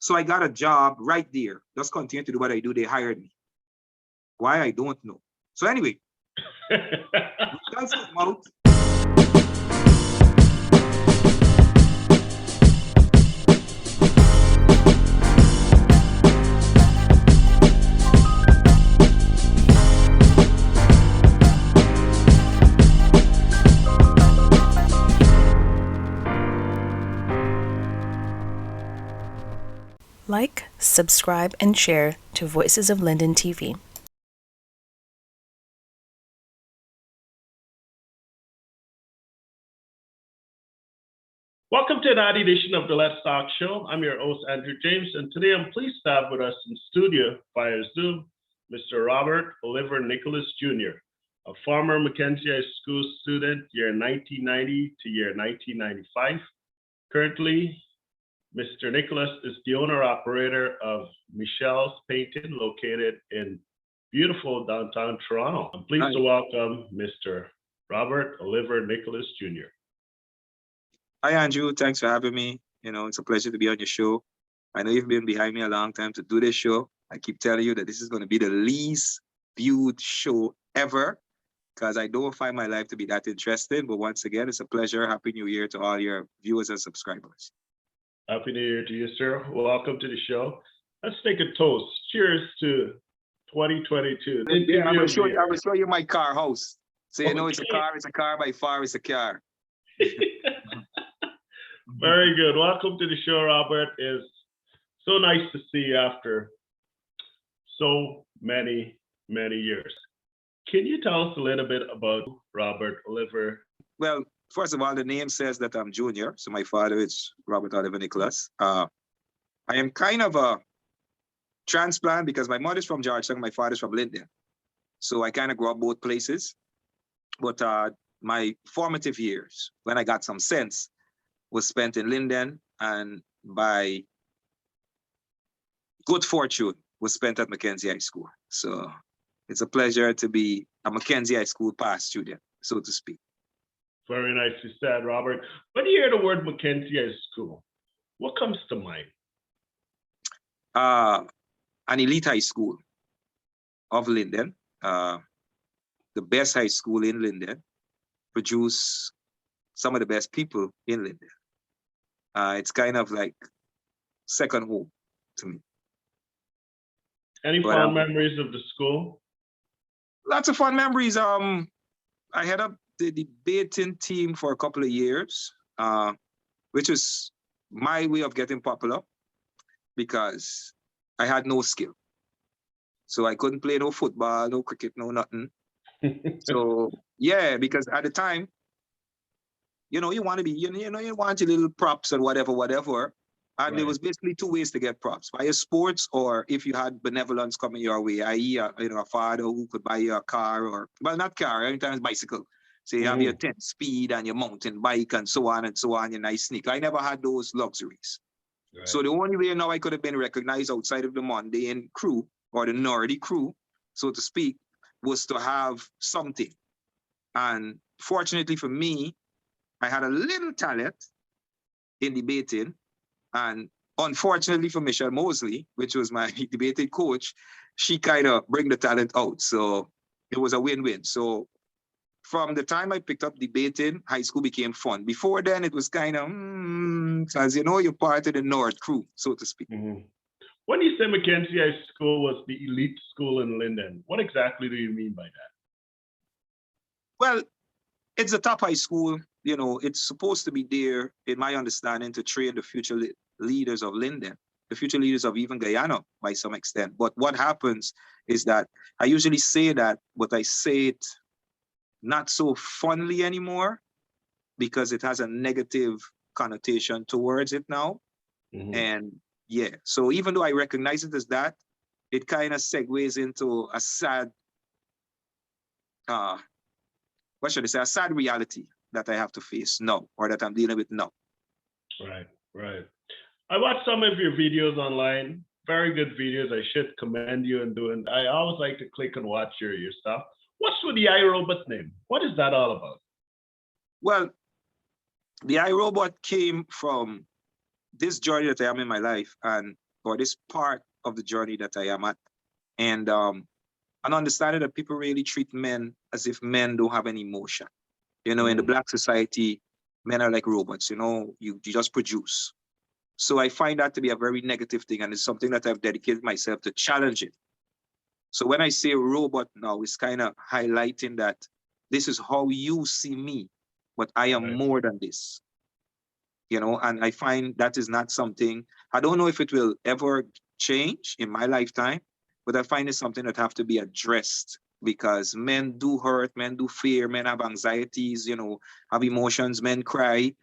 So I got a job right there. Just continue to do what I do. They hired me. Why, I don't know. So anyway, that's out. Like, subscribe, and share to Voices of Linden TV. Welcome to another edition of the Let's Talk Show. I'm your host, Andrew James, and today I'm pleased to have with us in studio via Zoom, Mr. Robert Oliver Nicholas Jr., a former Mackenzie High School student, year 1990 to year 1995. Currently, Mr. Nicholas is the owner-operator of Michelle's Painting, located in beautiful downtown Toronto. I'm pleased to welcome Mr. Robert Oliver Nicholas Jr. Hi, Andrew. Thanks for having me. It's a pleasure to be on your show. I know you've been behind me a long time to do this show. I keep telling you that this is going to be the least viewed show ever because I don't find my life to be that interesting. But once again, it's a pleasure. Happy New Year to all your viewers and subscribers. Happy New Year to you, sir. Welcome to the show. Let's take a toast. Cheers to 2022. Yeah, I'm going to show you my car house. So you know it's a car, by far it's a car. Very good. Welcome to the show, Robert. It's so nice to see you after so many years. Can you tell us a little bit about Robert Oliver? Well, first of all, the name says that I'm junior. So my father is Robert Oliver Nicholas. I am kind of a transplant because my mother's from Georgetown, my father's from Linden. So I kind of grew up both places. But my formative years, when I got some sense, was spent in Linden, and by good fortune was spent at Mackenzie High School. So it's a pleasure to be a Mackenzie High School past student, so to speak. Very nicely said, Robert. When you hear the word Mackenzie High School, what comes to mind? An elite high school of Linden, the best high school in Linden, produce some of the best people in Linden. It's kind of like second home to me. Any fond memories of the school? Lots of fun memories. I had up the debating team for a couple of years, which was my way of getting popular because I had no skill. So I couldn't play no football, no cricket, no nothing. So yeah, because at the time, you want to be, you want your little props and whatever. And there was basically two ways to get props: via sports, or if you had benevolence coming your way, i.e., a father who could buy you a car, or, well, not car, anytime bicycle. So you have your 10 speed and your mountain bike and so on, your nice sneaker. I never had those luxuries. Right. So the only way now I could have been recognized outside of the mundane crew, or the nerdy crew, so to speak, was to have something. And fortunately for me, I had a little talent in debating, and unfortunately for Michelle Mosley, which was my debating coach, she kind of bring the talent out. So it was a win-win. So from the time I picked up debating, high school became fun. Before then, it was kind of, because you're part of the North crew, so to speak. Mm-hmm. When you say Mackenzie High School was the elite school in Linden, what exactly do you mean by that? Well, it's a top high school. It's supposed to be there, in my understanding, to train the future leaders of Linden, the future leaders of even Guyana by some extent. But what happens is that I usually say that, but I say it not so fondly anymore because it has a negative connotation towards it now. Mm-hmm. And yeah, so even though I recognize it as that, it kind of segues into a sad, what should I say, a sad reality that I have to face now, or that I'm dealing with now. Right. I watched some of your videos online. Very good videos. I should commend you in doing. I always like to click and watch your stuff. What's with the Irobot name? What is that all about? Well, the Irobot came from this journey that I am in my life, and or this part of the journey that I am at. And understanding that people really treat men as if men don't have any emotion. You know, in the Black society, men are like robots, you know, you just produce. So I find that to be a very negative thing, and it's something that I've dedicated myself to challenge it. So when I say robot now, it's kind of highlighting that this is how you see me, but I am more than this. You know, and I find that is not something, I don't know if it will ever change in my lifetime, but I find it's something that have to be addressed, because men do hurt, men do fear, men have anxieties, you know, have emotions, men cry.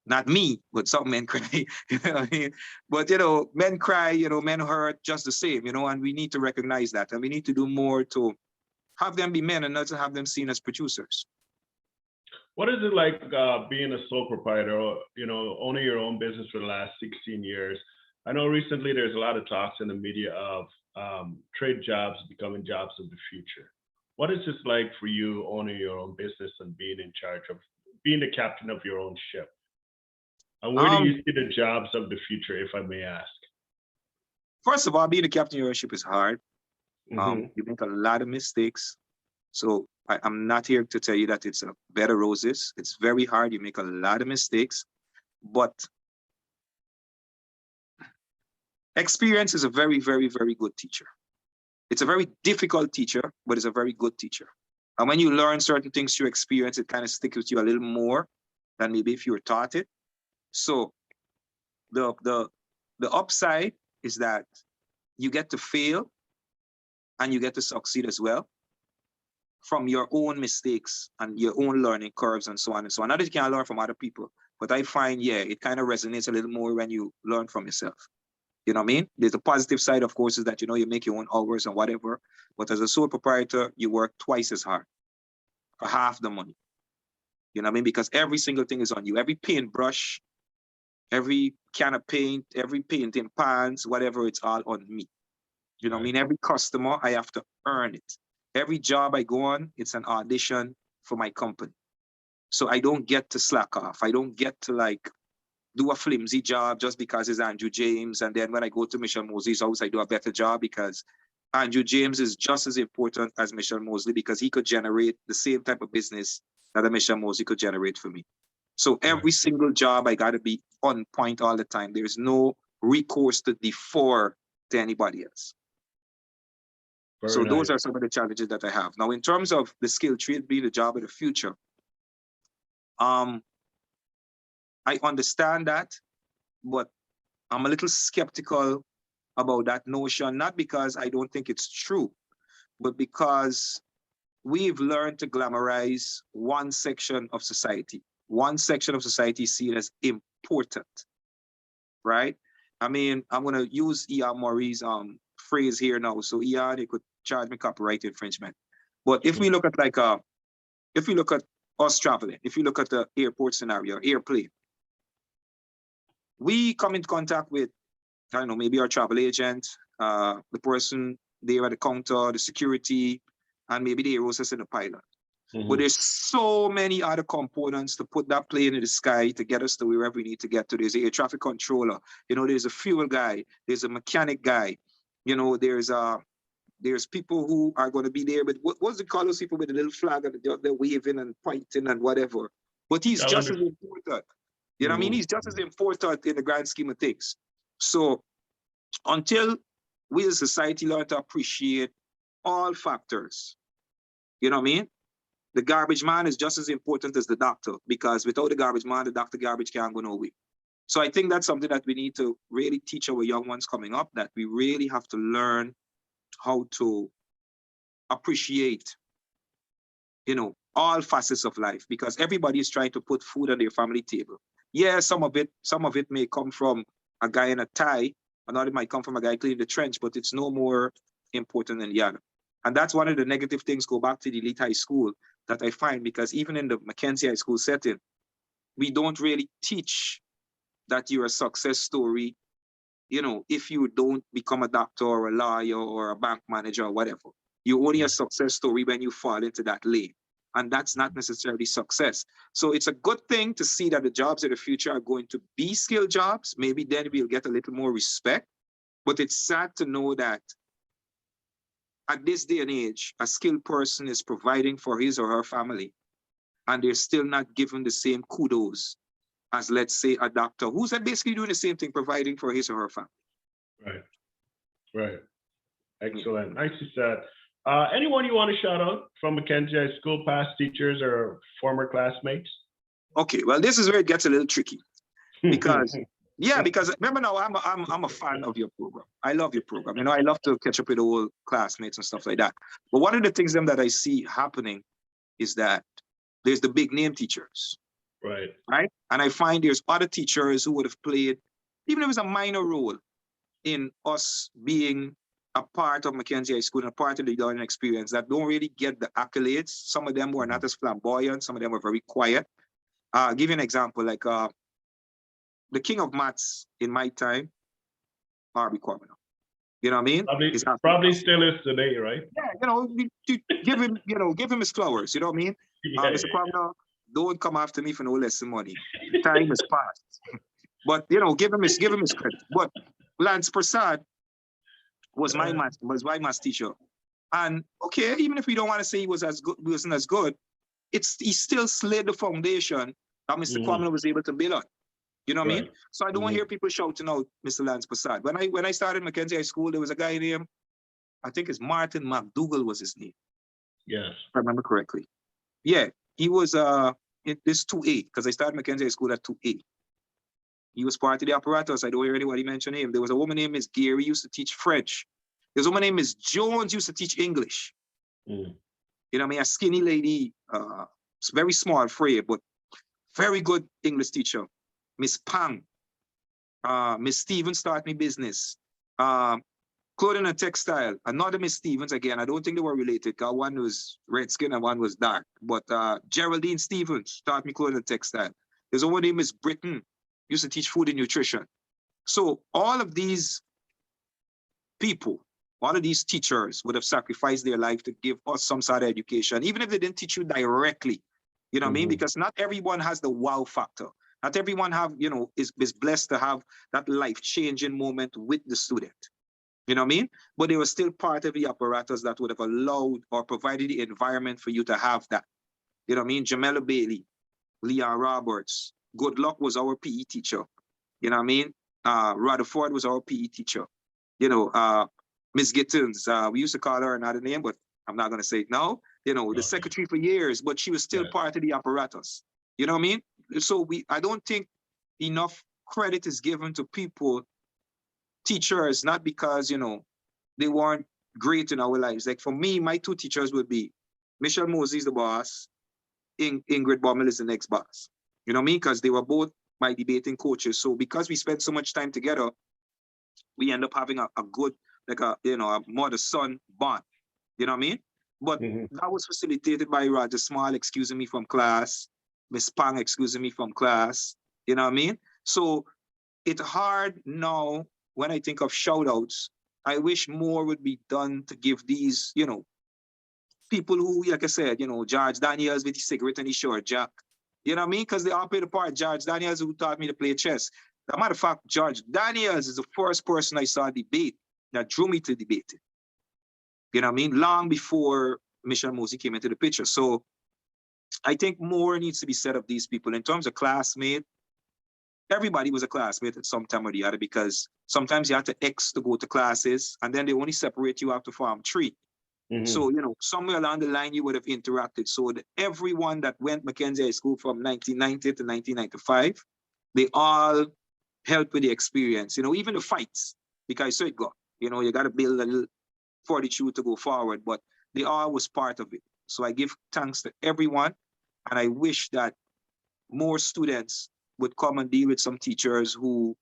Not me, but some men cry. You know what I mean? But, you know, men cry, you know, men hurt just the same, you know, and we need to recognize that. And we need to do more to have them be men and not to have them seen as producers. What is it like being a sole proprietor, or, you know, owning your own business for the last 16 years? I know recently there's a lot of talks in the media of trade jobs becoming jobs of the future. What is this like for you owning your own business and being in charge of being the captain of your own ship? And where do you see the jobs of the future, if I may ask? First of all, being a captain of your ship is hard. You make a lot of mistakes. So I'm not here to tell you that it's a bed of roses. It's very hard. You make a lot of mistakes, but experience is a very, very, very good teacher. It's a very difficult teacher, but it's a very good teacher. And when you learn certain things through experience, it kind of sticks with you a little more than maybe if you were taught it. So the upside is that you get to fail and you get to succeed as well from your own mistakes and your own learning curves and so on and so on. Not that you can't learn from other people, but I find, yeah, it kind of resonates a little more when you learn from yourself. You know what I mean? There's a positive side, of course, is that, you know, you make your own hours and whatever, but as a sole proprietor, you work twice as hard for half the money. You know what I mean? Because every single thing is on you. Every paintbrush, every can of paint, every painting pans, whatever, it's all on me. You know what I mean? Every customer, I have to earn it. Every job I go on, it's an audition for my company. So I don't get to slack off. I don't get to like do a flimsy job just because it's Andrew James. And then when I go to Michelle Mosley's house, I do a better job because Andrew James is just as important as Michelle Mosley, because he could generate the same type of business that a Michelle Mosley could generate for me. So every single job, I got to be on point all the time. There's no recourse to defer to anybody else. So those are some of the challenges that I have. Now, in terms of the skill trade being the job of the future, I understand that, but I'm a little skeptical about that notion, not because I don't think it's true, but because we've learned to glamorize one section of society. One section of society is seen as important, right? I mean, I'm going to use Ian Murray's phrase here now. So Ian, they could charge me copyright infringement. But if we look at like, if we look at us traveling, if you look at the airport scenario, airplane, we come into contact with, I don't know, maybe our travel agent, the person there at the counter, the security, and maybe the air hostess and the pilot. But there's so many other components to put that plane in the sky to get us to wherever we need to get to. There's a traffic controller, you know, there's a fuel guy, there's a mechanic guy, you know, there's people who are going to be there, but what's the call those people with the little flag and they're waving and pointing and whatever. But he's just as important. You know what I mean? He's just as important in the grand scheme of things. So until we as a society learn to appreciate all factors, you know what I mean? The garbage man is just as important as the doctor, because without the garbage man, the doctor garbage can't go nowhere. So I think that's something that we need to really teach our young ones coming up, that we really have to learn how to appreciate, you know, all facets of life, because everybody is trying to put food on their family table. Yeah, some of it may come from a guy in a tie, another might come from a guy cleaning the trench, but it's no more important than the other. And that's one of the negative things, go back to the elite high school, that I find, because even in the Mackenzie High School setting, we don't really teach that you're a success story, you know, if you don't become a doctor or a lawyer or a bank manager or whatever. You're only a success story when you fall into that lane. And that's not necessarily success. So it's a good thing to see that the jobs of the future are going to be skilled jobs. Maybe then we'll get a little more respect But it's sad to know that at this day and age, a skilled person is providing for his or her family, and they're still not given the same kudos as, let's say, a doctor who's basically doing the same thing, providing for his or her family. Right. Right. Excellent. Nicely said. Anyone you want to shout out from Mackenzie High School, past teachers or former classmates? Okay, well, this is where it gets a little tricky because, yeah, because remember now, I'm a fan of your program. I love your program. You know, I love to catch up with old classmates and stuff like that. But one of the things that I see happening is that there's the big name teachers, Right. right? And I find there's other teachers who would have played, even if it's a minor role, in us being a part of Mackenzie High School and a part of the learning experience that don't really get the accolades. Some of them were not as flamboyant. Some of them were very quiet. Give you an example, like the king of maths in my time, R.B. Kwame. You know what I mean? Probably still is today, right? Yeah, you know, give him, you know, give him his flowers. You know what I mean? Mr. Kwame, don't come after me for no lesson money. The time has passed. But you know, give him his credit. But Lance Prasad was my math teacher. And okay, even if we don't want to say he wasn't as good, he still laid the foundation that Mr. Kwame was able to build on. You know what I mean? So I don't want to hear people shouting out Mr. Lance Prasad. When I started Mackenzie High School, there was a guy named, I think it's Martin McDougall was his name. Yes. If I remember correctly. Yeah, he was this 2A, because I started Mackenzie High School at 2A. He was part of the apparatus. I don't hear anybody mention him. There was a woman named Miss Gary, used to teach French. There's a woman named Miss Jones, used to teach English. You know what I mean? A skinny lady, very small frame, but very good English teacher. Miss Pang. Miss Stevens taught me business. Clothing and textile. Another Miss Stevens, again, I don't think they were related, because one was red skin and one was dark. But Geraldine Stevens taught me clothing and textile. There's a woman named Miss Britton, used to teach food and nutrition. So all of these people, all of these teachers would have sacrificed their life to give us some sort of education, even if they didn't teach you directly. You know what I mean? Because not everyone has the wow factor. Not everyone is blessed to have that life-changing moment with the student. You know what I mean? But they were still part of the apparatus that would have allowed or provided the environment for you to have that. You know what I mean? Jamela Bailey, Leon Roberts, Good Luck was our PE teacher. You know what I mean? Rutherford was our PE teacher. You know, Miss Gittins, we used to call her another name, but I'm not going to say it now. You know, the secretary for years, but she was still part of the apparatus. You know what I mean? So I don't think enough credit is given to people, teachers, not because, you know, they weren't great in our lives. Like for me, my two teachers would be Michelle Mosey is the boss, Ingrid Bommel is the next boss. You know what I mean? Because they were both my debating coaches. So because we spent so much time together, we end up having a good, like a mother-son bond. You know what I mean? But that was facilitated by Roger Small excusing me from class, Miss Pang excusing me from class. You know what I mean? So it's hard now when I think of shout outs. I wish more would be done to give these, you know, people who, like I said, you know, George Daniels with his cigarette and his short jack. You know what I mean? Because they all played a part. George Daniels, who taught me to play chess. As a matter of fact, George Daniels is the first person I saw debate that drew me to debating. You know what I mean? Long before Michelle Mosey came into the picture. So I think more needs to be said of these people. In terms of classmate, everybody was a classmate at some time or the other, because sometimes you had to X to go to classes, and then they only separate you after Form 3. So, you know, somewhere along the line, you would have interacted. So everyone that went Mackenzie High School from 1990 to 1995, they all helped with the experience, you know, even the fights, because so it got, you know, you got to build a little fortitude to go forward, but they all was part of it. So I give thanks to everyone, and I wish that more students would come and deal with some teachers who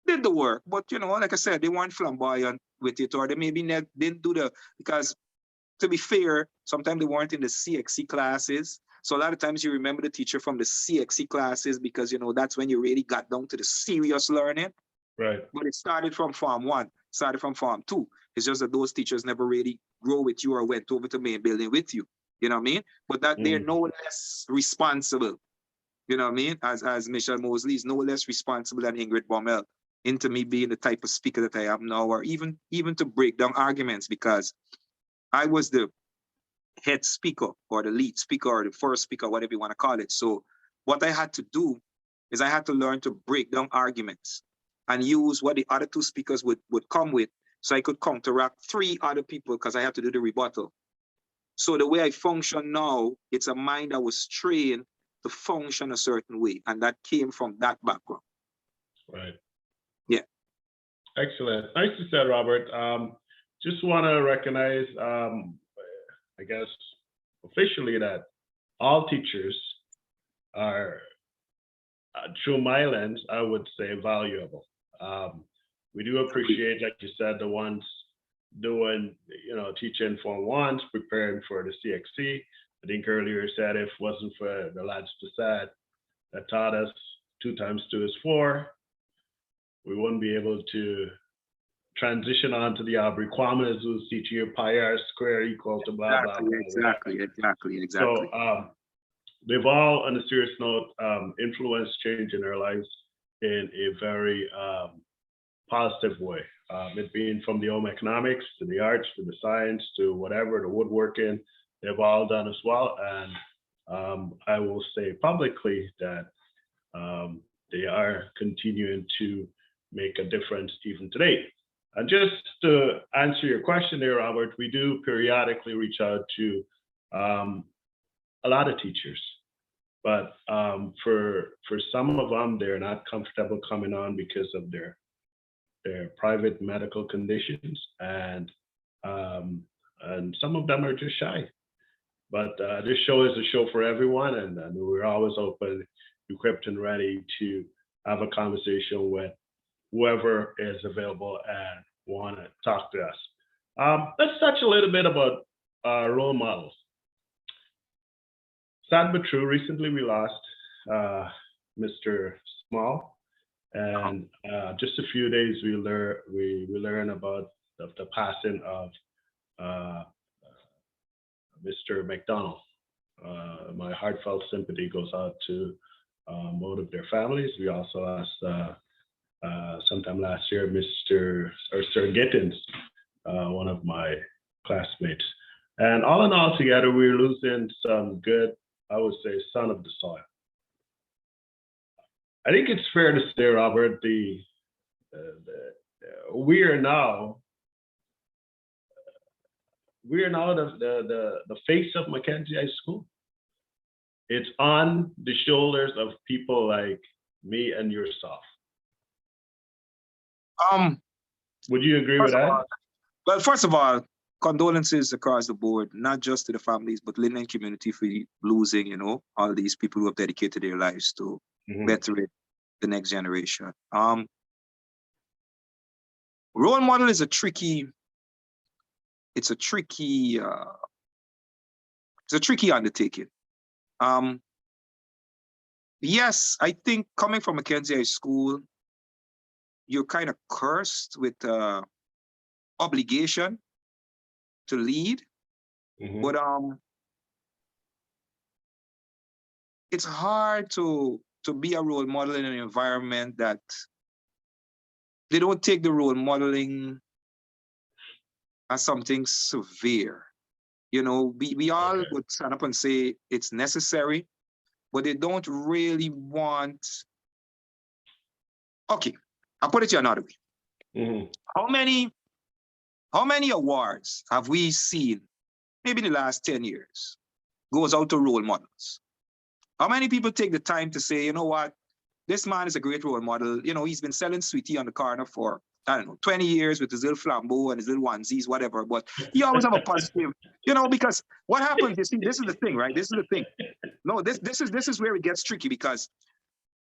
did the work, but, you know, like I said, they weren't flamboyant with it, or they maybe didn't do because to be fair, sometimes they weren't in the CXC classes. So a lot of times you remember the teacher from the CXC classes because, you know, that's when you really got down to the serious learning. Right. But it started from Form 1, started from Form 2. It's just that those teachers never really grow with you or went over to main building with you. You know what I mean? But that they're no less responsible. You know what I mean? As Michelle Mosley is no less responsible than Ingrid Bommel into me being the type of speaker that I am now, or even to break down arguments, because I was the head speaker or the lead speaker or the first speaker, whatever you want to call it. So what I had to do is I had to learn to break down arguments and use what the other two speakers would come with, so I could counteract three other people because I had to do the rebuttal. So the way I function now, it's a mind that was trained to function a certain way, and that came from that background. Right. Yeah. Excellent. Nicely said, Robert. Just want to recognize, I guess, officially that all teachers are, through my lens, I would say valuable. We do appreciate, like you said, the ones doing, teaching Form 1s, preparing for the CXC. I think earlier you said if it wasn't for the lads beside that taught us 2 times 2 is 4, we wouldn't be able to transition on to the Aubrey Kwame who's teaching you pi r square equal to blah, blah, blah. Exactly. So they've all, on a serious note, influenced change in their lives in a very positive way. It being from the home economics to the arts to the science to whatever, the woodworking, they've all done as well. And I will say publicly that they are continuing to make a difference even today. And just to answer your question there, Robert, we do periodically reach out to a lot of teachers, but for some of them, they're not comfortable coming on because of their private medical conditions, and some of them are just shy. But this show is a show for everyone, and we're always open, equipped, and ready to have a conversation with whoever is available and want to talk to us. Let's touch a little bit about role models. Sad but true, recently we lost Mr. Small, and just a few days we learn about the passing of Mr. McDonald. My heartfelt sympathy goes out to both of their families. We also lost sometime last year, Sir Gittins, one of my classmates. And all in all together, we're losing some good, I would say, son of the soil. I think it's fair to say, Robert, we are now the face of Mackenzie High School. It's on the shoulders of people like me and yourself. Would you agree with that? Well, first of all, condolences across the board, not just to the families, but Linden community for losing, all these people who have dedicated their lives to bettering the next generation. Role model is a tricky undertaking. Yes, I think coming from Mackenzie High School, you're kind of cursed with obligation to lead, but it's hard to be a role model in an environment that they don't take the role modeling as something severe. We all would stand up and say it's necessary, but they don't really want. Okay, I'll put it to you another way. How many awards have we seen, maybe in the last 10 years, goes out to role models? How many people take the time to say, you know what, this man is a great role model. He's been selling sweetie on the corner for, 20 years with his little flambeau and his little onesies, whatever, but he always have a positive, because what happens, you see, this is the thing, right? This is the thing. No, this is where it gets tricky, because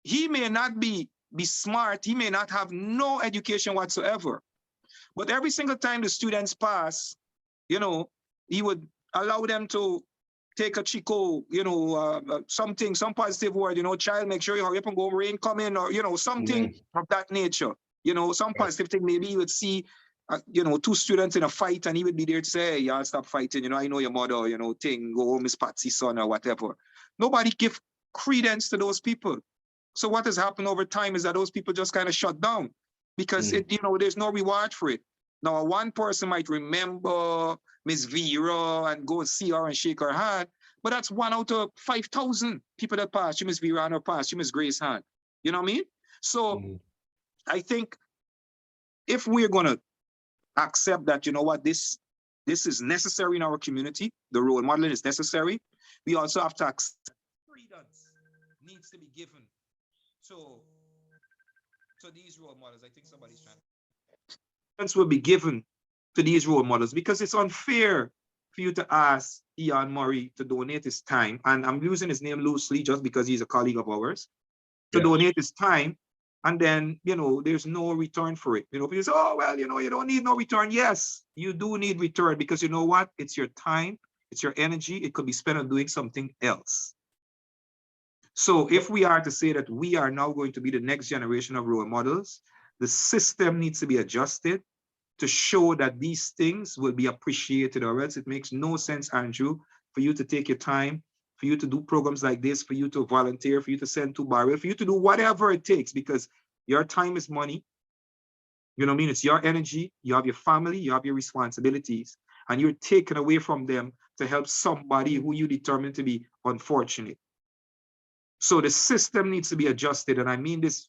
he may not be smart, he may not have no education whatsoever, but every single time the students pass, he would allow them to take a Chico, some positive word, child, make sure you hurry up and go, rain coming, or, something of that nature. Some positive thing. Maybe he would see, 2 students in a fight, and he would be there to say, hey, y'all stop fighting. I know your mother, go home, Miss Patsy's son, or whatever. Nobody give credence to those people. So what has happened over time is that those people just kind of shut down. because it, there's no reward for it. Now, one person might remember Miss Vera and go and see her and shake her hand, but that's 1 out of 5,000 people that passed. Miss Vera and her passed. Miss Grace hand. You know what I mean? So I think if we're gonna accept that, you know what, this is necessary in our community, the role modeling is necessary, we also have to accept freedoms needs to be given to these role models. I think somebody's trying. Will be given to these role models, because it's unfair for you to ask Ian Murray to donate his time, and I'm using his name loosely just because he's a colleague of ours, to donate his time, and then, there's no return for it. People say, oh, well, you don't need no return. Yes, you do need return, because you know what? It's your time, it's your energy. It could be spent on doing something else. So if we are to say that we are now going to be the next generation of role models, the system needs to be adjusted to show that these things will be appreciated, or else it makes no sense, Andrew, for you to take your time, for you to do programs like this, for you to volunteer, for you to send to barrel, for you to do whatever it takes, because your time is money. You know what I mean? It's your energy, you have your family, you have your responsibilities, and you're taken away from them to help somebody who you determine to be unfortunate. So the system needs to be adjusted, and I mean this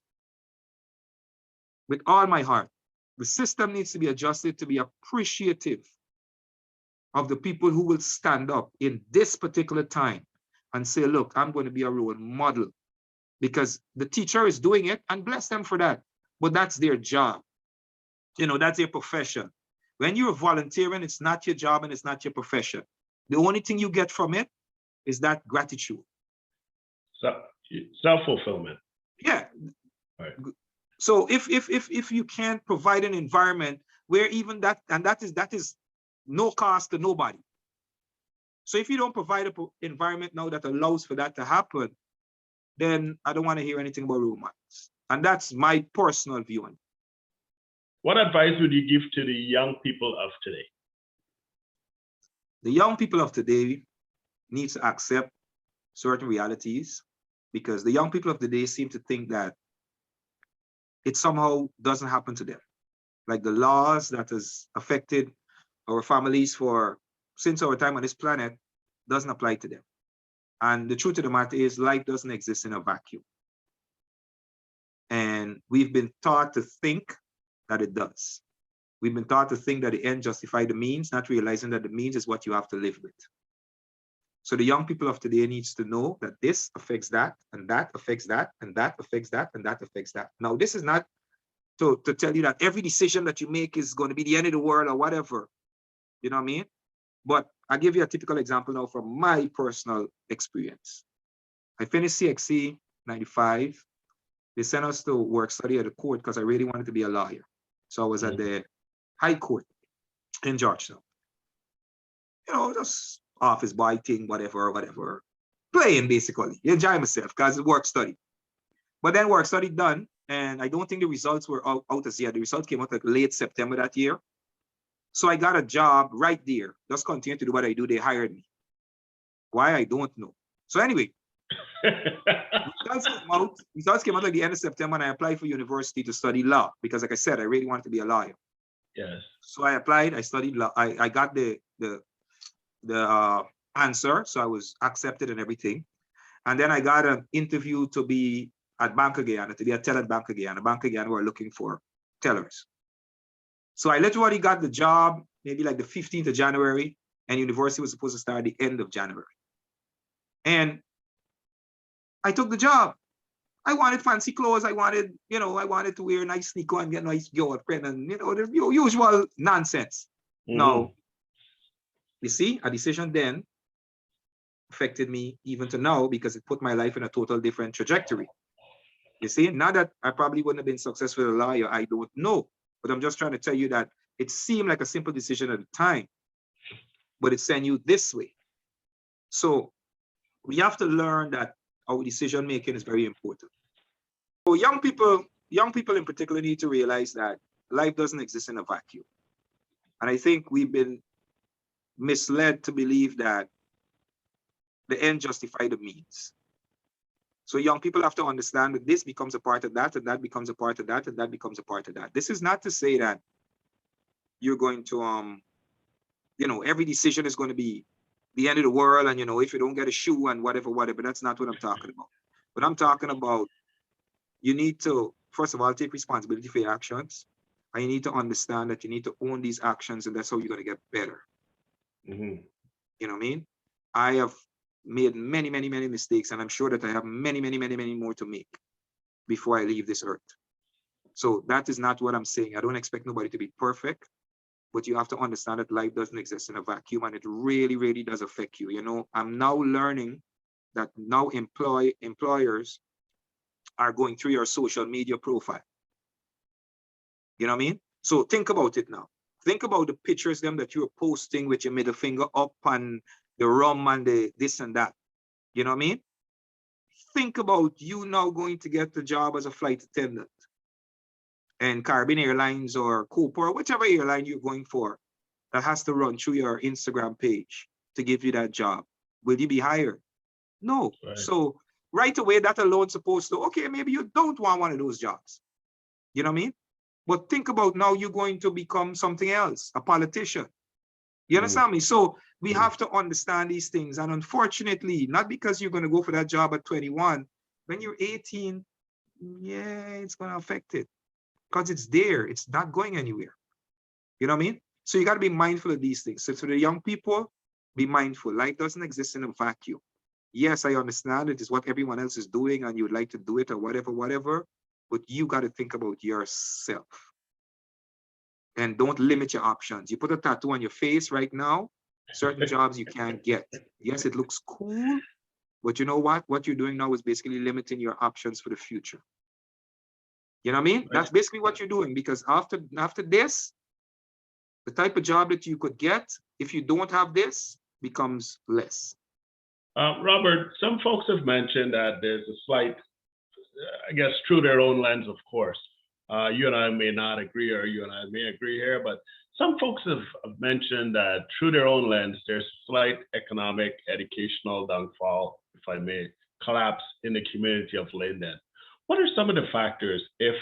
with all my heart. The system needs to be adjusted to be appreciative of the people who will stand up in this particular time and say, look, I'm going to be a role model, because the teacher is doing it, and bless them for that. But that's their job. That's their profession. When you're volunteering, it's not your job and it's not your profession. The only thing you get from it is that gratitude. Self-fulfillment. Yeah. Right. So if you can't provide an environment where even that, and that is no cost to nobody. So if you don't provide an environment now that allows for that to happen, then I don't want to hear anything about role models. And that's my personal view on it. What advice would you give to the young people of today? The young people of today need to accept certain realities, because the young people of today seem to think that it somehow doesn't happen to them. Like the laws that has affected our families since our time on this planet doesn't apply to them. And the truth of the matter is, life doesn't exist in a vacuum. And we've been taught to think that it does. We've been taught to think that the end justifies the means, not realizing that the means is what you have to live with. So the young people of today needs to know that this affects that, and that affects that, and that affects that, and that affects that. Now, this is not to tell you that every decision that you make is going to be the end of the world or whatever. You know what I mean? But I'll give you a typical example now from my personal experience. I finished CXC 95. They sent us to work study at the court because I really wanted to be a lawyer. So I was at the High Court in Georgetown. Just office boy thing, whatever. Playing, basically. Enjoy myself because it's work study. But then work study done, and I don't think the results were out as yet. The results came out like late September that year. So I got a job right there. Just continue to do what I do. They hired me. Why? I don't know. So anyway, results came out like the end of September, and I applied for university to study law because, like I said, I really wanted to be a lawyer. Yes. So I applied. I studied law. I got the answer, so I was accepted and everything. And then I got an interview to be at Bank of Guyana, to be a teller at Bank of Guyana. Bank of Guyana were looking for tellers. So I literally got the job maybe like the 15th of January, and university was supposed to start at the end of January. And I took the job. I wanted fancy clothes. I wanted to wear a nice sneaker and get a nice girlfriend and, the usual nonsense. Now, you see, a decision then affected me even to now because it put my life in a total different trajectory. You see, now that I probably wouldn't have been successful as a lawyer, I don't know. But I'm just trying to tell you that it seemed like a simple decision at the time, but it sent you this way. So we have to learn that our decision making is very important. So young people in particular need to realize that life doesn't exist in a vacuum. And I think we've been misled to believe that the end justifies the means. So young people have to understand that this becomes a part of that, and that becomes a part of that, and that becomes a part of that. This is not to say that you're going to, every decision is going to be the end of the world, and, if you don't get a shoe and whatever, that's not what I'm talking about. But I'm talking about, you need to, first of all, take responsibility for your actions. And you need to understand that you need to own these actions, and that's how you're going to get better. Mm-hmm. You know what I mean? I have made many, many, many mistakes, and I'm sure that I have many, many, many, many more to make before I leave this earth. So that is not what I'm saying. I don't expect nobody to be perfect, but you have to understand that life doesn't exist in a vacuum, and it really, really does affect you. I'm now learning that now employers are going through your social media profile. You know what I mean? So think about it now. Think about the pictures them that you're posting with your middle finger up and the rum and the this and that. You know what I mean? Think about you now going to get the job as a flight attendant and Caribbean Airlines or Cooper or whichever airline you're going for that has to run through your Instagram page to give you that job. Will you be hired? No. Right. So right away, that alone supposed to, okay, maybe you don't want one of those jobs. You know what I mean? But think about now you're going to become something else, a politician. You understand me? So we have to understand these things. And unfortunately, not because you're going to go for that job at 21, when you're 18, yeah, it's going to affect it because it's there. It's not going anywhere. You know what I mean? So you got to be mindful of these things. So to the young people, be mindful. Life doesn't exist in a vacuum. Yes, I understand it is what everyone else is doing and you would like to do it or whatever, but you got to think about yourself. And don't limit your options. You put a tattoo on your face right now, certain jobs you can't get. Yes, it looks cool, but you know what? What you're doing now is basically limiting your options for the future. You know what I mean? That's basically what you're doing, because after this, the type of job that you could get, if you don't have this, becomes less. Robert, some folks have mentioned that there's a slight, I guess, through their own lens, of course. You and I may not agree, or you and I may agree here, but some folks have mentioned that through their own lens, there's slight economic, educational downfall, if I may, collapse in the community of Linden. What are some of the factors, if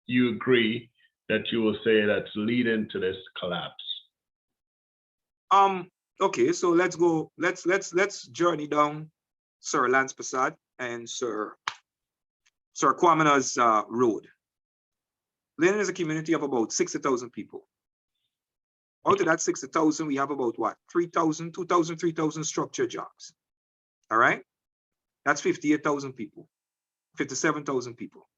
you agree, that you will say that's leading to this collapse? Okay, so let's go. Let's journey down Sir Lance Prasad and Sir Kwamina's road. Linden is a community of about 60,000 people. Out of that 60,000, we have about what? 3,000, 2,000, 3,000 structured jobs. All right? That's 58,000 people, 57,000 people.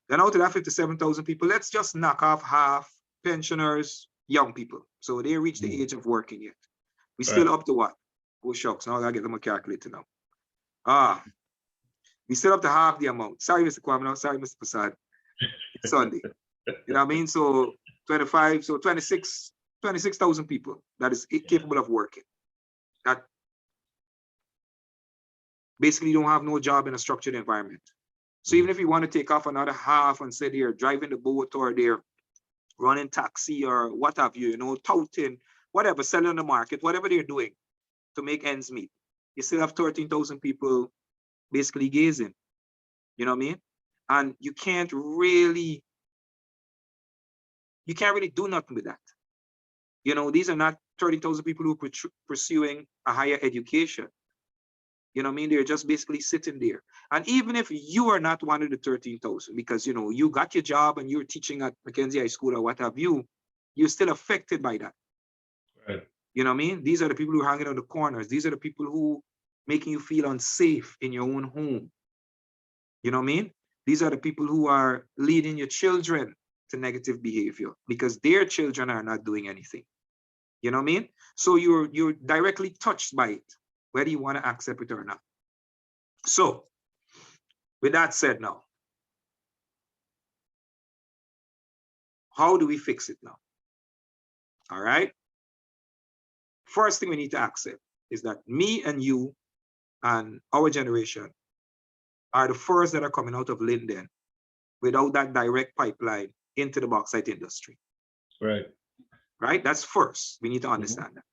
Then out of that 57,000 people, let's just knock off half pensioners, young people. So they reach the age of working yet. We still up to what? Oh, shucks. Now I gotta get them a calculator now. We still up to half the amount. Sorry, Mr. Kwamina. Sorry, Mr. Prasad. It's Sunday. You know what I mean? So 25, so 26,000 people that is capable of working. That basically don't have no job in a structured environment. So even if you want to take off another half and say they're driving the boat or they're running taxi or what have you, touting, whatever, selling the market, whatever they're doing to make ends meet, you still have 13,000 people basically gazing. You know what I mean? And you can't really do nothing with that. These are not 30,000 people who are pursuing a higher education. You know what I mean? They're just basically sitting there. And even if you are not one of the 13,000, because, you got your job and you're teaching at Mackenzie High School or what have you, you're still affected by that. Right. You know what I mean? These are the people who are hanging on the corners. These are the people who making you feel unsafe in your own home. You know what I mean? These are the people who are leading your children to negative behavior because their children are not doing anything. You know what I mean? So you're directly touched by it, whether you want to accept it or not. So with that said now, how do we fix it now? All right. First thing we need to accept is that me and you and our generation are the first that are coming out of Linden without that direct pipeline into the bauxite industry. Right. Right? That's first. We need to understand that.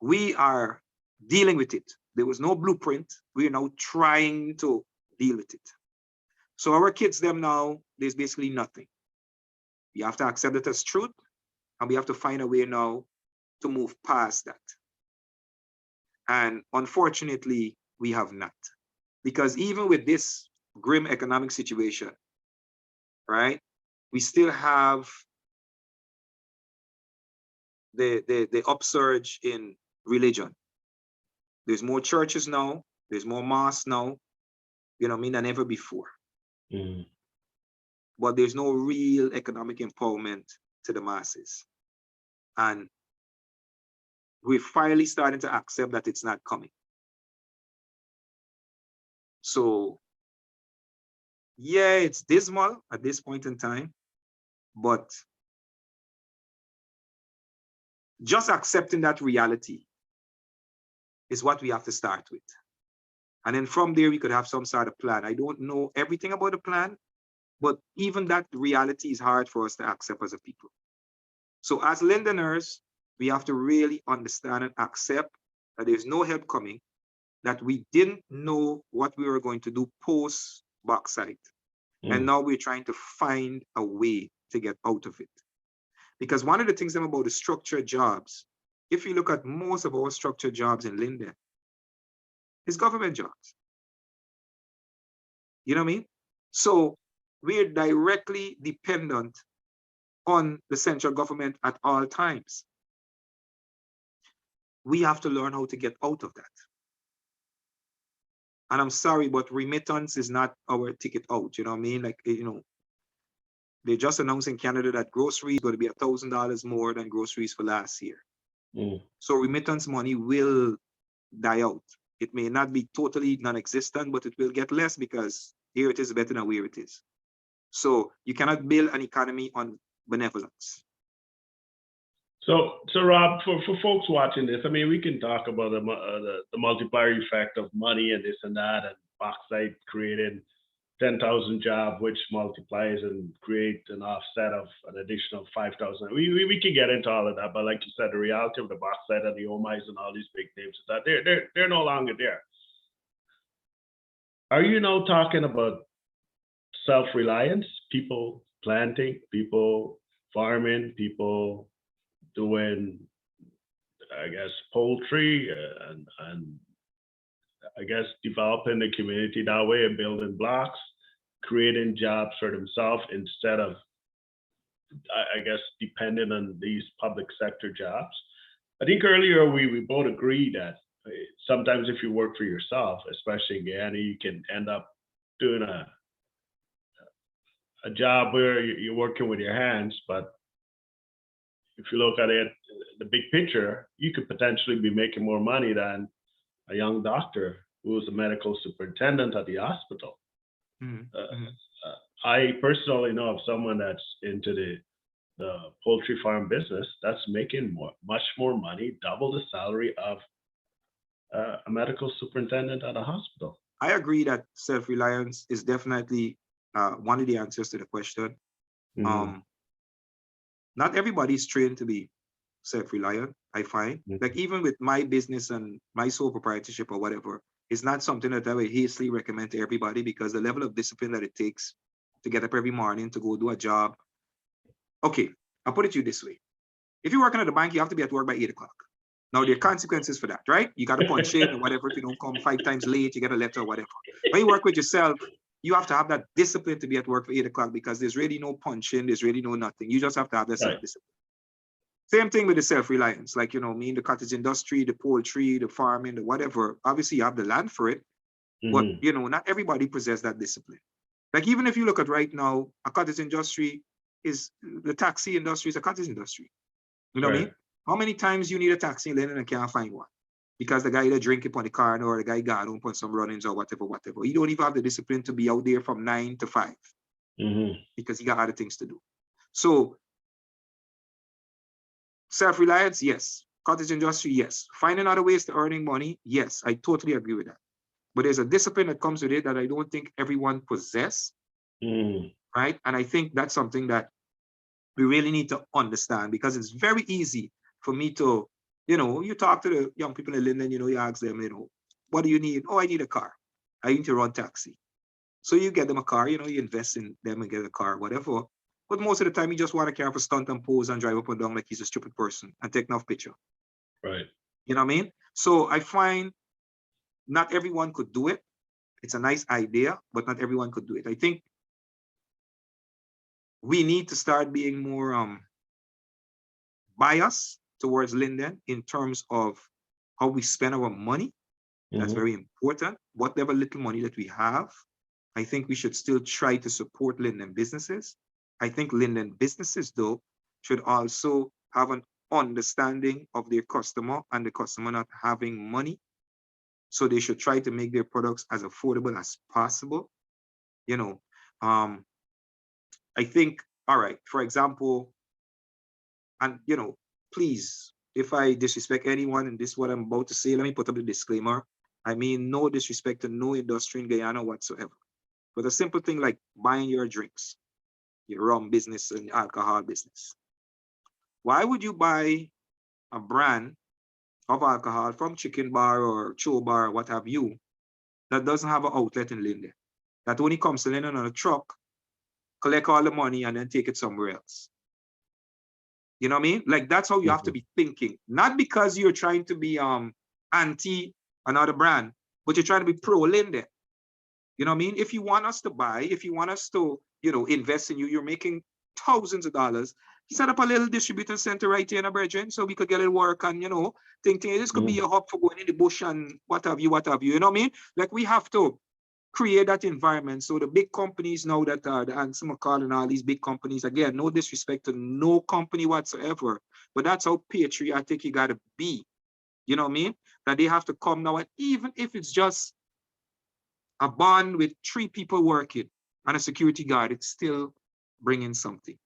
We are dealing with it. There was no blueprint. We are now trying to deal with it. So our kids, them now, there's basically nothing. We have to accept it as truth, and we have to find a way now to move past that. And unfortunately, we have not. Because even with this grim economic situation, right, we still have the upsurge in religion. There's more churches now, there's more mosques now, you know what I mean, than ever before. But there's no real economic empowerment to the masses. And we're finally starting to accept that it's not coming. So, yeah, it's dismal at this point in time, but just accepting that reality is what we have to start with. And then from there, we could have some sort of plan. I don't know everything about the plan, but even that reality is hard for us to accept as a people. So as Lindeners, we have to really understand and accept that there's no help coming, that we didn't know what we were going to do post bauxite. And now we're trying to find a way to get out of it. Because one of the things about the structured jobs, if you look at most of our structured jobs in Linden, it's government jobs. You know what I mean? So we're directly dependent on the central government at all times. We have to learn how to get out of that. And I'm sorry, but remittance is not our ticket out. You know what I mean? Like, you know, they just announced in Canada that groceries are going to be $1,000 more than groceries for last year. So remittance money will die out. It may not be totally non-existent, but it will get less because here it is better than where it is. So you cannot build an economy on benevolence. So Rob, for folks watching this, I mean, we can talk about the multiplier effect of money and this and that, and bauxite created 10,000 jobs, which multiplies and create an offset of an additional 5,000. We can get into all of that, but like you said, the reality of the bauxite and the OMIs and all these big names is that they're no longer there. Are you now talking about self-reliance, people planting, people farming, people doing, I guess, poultry and I guess developing the community that way and building blocks, creating jobs for themselves instead of, I guess, depending on these public sector jobs? I think earlier we both agreed that sometimes if you work for yourself, especially in Guyana, you can end up doing a job where you're working with your hands, but if you look at it, the big picture, you could potentially be making more money than a young doctor who is a medical superintendent at the hospital. I personally know of someone that's into the poultry farm business that's making much more money, double the salary of a medical superintendent at a hospital. I agree that self-reliance is definitely one of the answers to the question. Not everybody is trained to be self-reliant, I find. Like even with my business and my sole proprietorship or whatever, it's not something that I would hastily recommend to everybody because the level of discipline that it takes to get up every morning to go do a job. Okay, I'll put it to you this way. If you're working at a bank, you have to be at work by 8 o'clock. Now, there are consequences for that, right? You got to punch in or whatever. If you don't come 5 times late, you get a letter or whatever. When you work with yourself, you have to have that discipline to be at work for 8 o'clock because there's really no punching, there's really no nothing. You just have to have that self-discipline. Same thing with the self-reliance, like, you know, me in the cottage industry, the poultry, the farming, the whatever. Obviously, you have the land for it, but, you know, not everybody possesses that discipline. Like, even if you look at right now, a cottage industry is, the taxi industry is a cottage industry. You know what I mean? How many times you need a taxi in Linden and can't find one? Because the guy either drink it on the car or the guy got home on some runnings or whatever. You don't even have the discipline to be out there from 9 to 5 because you got other things to do. So self-reliance, yes. Cottage industry, yes. Finding other ways to earning money, yes. I totally agree with that. But there's a discipline that comes with it that I don't think everyone possesses, right? And I think that's something that we really need to understand because it's very easy for me to, you know, you talk to the young people in Linden, you know, you ask them, you know, what do you need? Oh, I need a car. I need to run taxi. So you get them a car, you invest in them and get a car, whatever. But most of the time, you just want a car for stunt and pose and drive up and down like he's a stupid person and take enough picture. Right. You know what I mean? So I find not everyone could do it. It's a nice idea, but not everyone could do it. I think we need to start being more biased towards Linden in terms of how we spend our money. That's very important. Whatever little money that we have, I think we should still try to support Linden businesses. I think Linden businesses, though, should also have an understanding of their customer and the customer not having money. So they should try to make their products as affordable as possible. I think, all right, for example, and please, if I disrespect anyone and this is what I'm about to say, let me put up the disclaimer. I mean, no disrespect to no industry in Guyana whatsoever. But a simple thing like buying your drinks, your rum business and alcohol business. Why would you buy a brand of alcohol from Chicken Bar or Cho Bar or what have you that doesn't have an outlet in Linden? That only comes to Linden on a truck, collect all the money and then take it somewhere else. You know what I mean? Like that's how you have to be thinking. Not because you're trying to be anti another brand, but you're trying to be pro Linden. You know what I mean? If you want us to buy, if you want us to, invest in you, you're making thousands of dollars. Set up a little distribution center right here in a Brethren so we could get it work and, think this could be a hub for going in the bush and what have you, you know what I mean? Like we have to create that environment. So the big companies now that are the Answer McCall and all these big companies, again, no disrespect to no company whatsoever, but that's how patriotic you got to be. You know what I mean? That they have to come now, and even if it's just a bond with 3 people working and a security guard, it's still bringing something.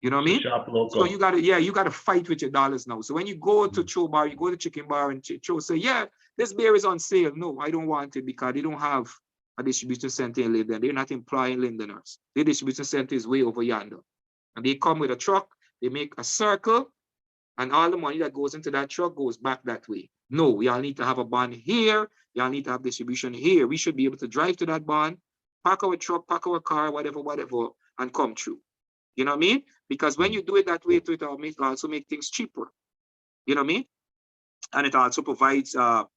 You know what I mean? Shop local. So you gotta fight with your dollars now. So when you go to Cho Bar, you go to Chicken Bar and Cho say, yeah, this beer is on sale. No, I don't want it because they don't have a distribution center in Linden. They're not employing Lindeners. Their distribution center is way over yonder. And they come with a truck, they make a circle, and all the money that goes into that truck goes back that way. No, y'all need to have a bond here. Y'all need to have distribution here. We should be able to drive to that bond, park our truck, park our car, whatever, and come through. You know what I mean? Because when you do it that way, it also make things cheaper. You know what I mean? And it also provides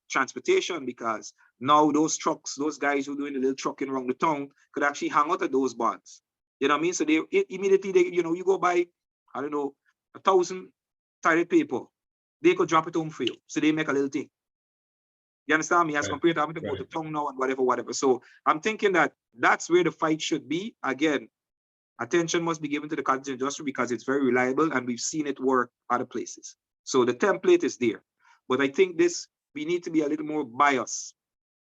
transportation because now those trucks, those guys who are doing the little trucking around the town could actually hang out at those bonds. You know what I mean? So they immediately, you go buy, I don't know, 1,000 toilet paper. They could drop it home for you. So they make a little thing. You understand me? As compared to having to go to town now and whatever. So I'm thinking that that's where the fight should be. Again, attention must be given to the cottage industry because it's very reliable and we've seen it work other places. So the template is there. But I think we need to be a little more biased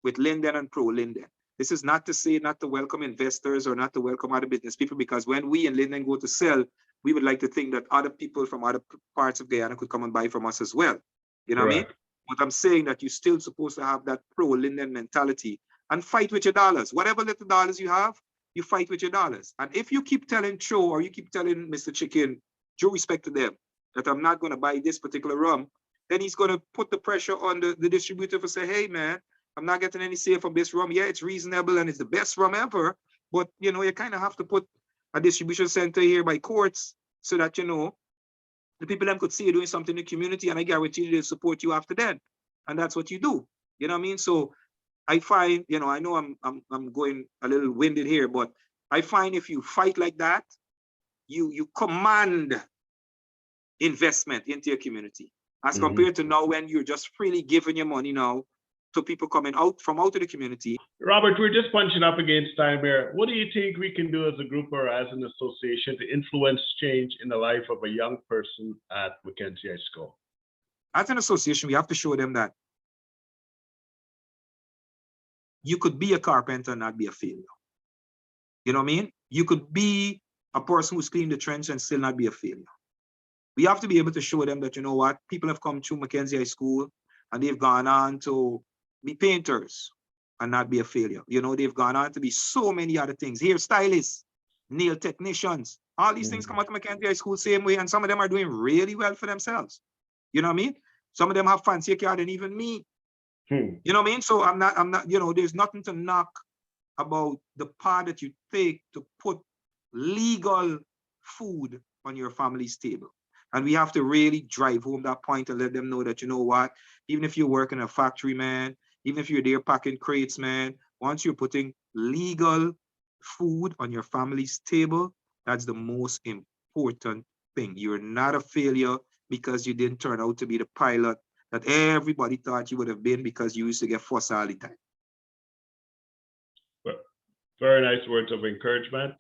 with Linden and pro Linden. This is not to say not to welcome investors or not to welcome other business people, because when we in Linden go to sell, we would like to think that other people from other parts of Guyana could come and buy from us as well. You know what I mean? But I'm saying that you're still supposed to have that pro Linden mentality and fight with your dollars. Whatever little dollars you have, you fight with your dollars. And if you keep telling Cho or you keep telling Mr. Chicken, due respect to them, that I'm not going to buy this particular rum, then he's going to put the pressure on the distributor to say, hey, man, I'm not getting any sale from this rum. Yeah, it's reasonable and it's the best rum ever. But, you kind of have to put a distribution center here by courts so that, the people them could see you doing something in the community, and I guarantee you they'll support you after that. And that's what you do. You know what I mean? So I find, I know I'm going a little winded here, but I find if you fight like that, you command investment into your community. As compared to now when you're just freely giving your money now to people coming out of the community. Robert, we're just punching up against time here. What do you think we can do as a group or as an association to influence change in the life of a young person at Mackenzie High School? As an association, we have to show them that you could be a carpenter and not be a failure. You know what I mean? You could be a person who's cleaned the trench and still not be a failure. We have to be able to show them that, you know what, people have come through Mackenzie High School and they've gone on to be painters and not be a failure. They've gone on to be so many other things. Hairstylists, nail technicians, all these things come out of Mackenzie High School same way, and some of them are doing really well for themselves. You know what I mean? Some of them have fancier car than even me. You know what I mean? So I'm not, there's nothing to knock about the part that you take to put legal food on your family's table. And we have to really drive home that point and let them know that, you know what, even if you work in a factory, man, even if you're there packing crates, man, once you're putting legal food on your family's table, that's the most important thing. You're not a failure because you didn't turn out to be the pilot that everybody thought you would have been because you used to get fussed all the time. Very nice words of encouragement.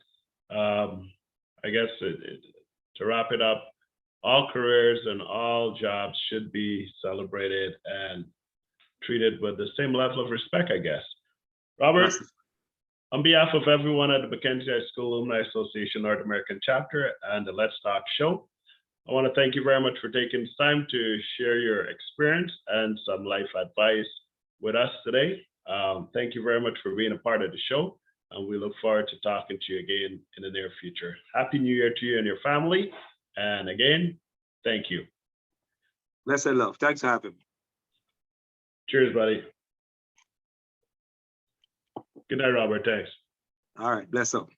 I guess to wrap it up, all careers and all jobs should be celebrated and treated with the same level of respect, I guess. Robert, on behalf of everyone at the Mackenzie High School Alumni Association North American Chapter and the Let's Talk Show, I want to thank you very much for taking time to share your experience and some life advice with us today. Thank you very much for being a part of the show, and we look forward to talking to you again in the near future. Happy New Year to you and your family. And again, thank you. Bless and love. Thanks for having me. Cheers, buddy. Good night, Robert. Thanks. All right. Bless up.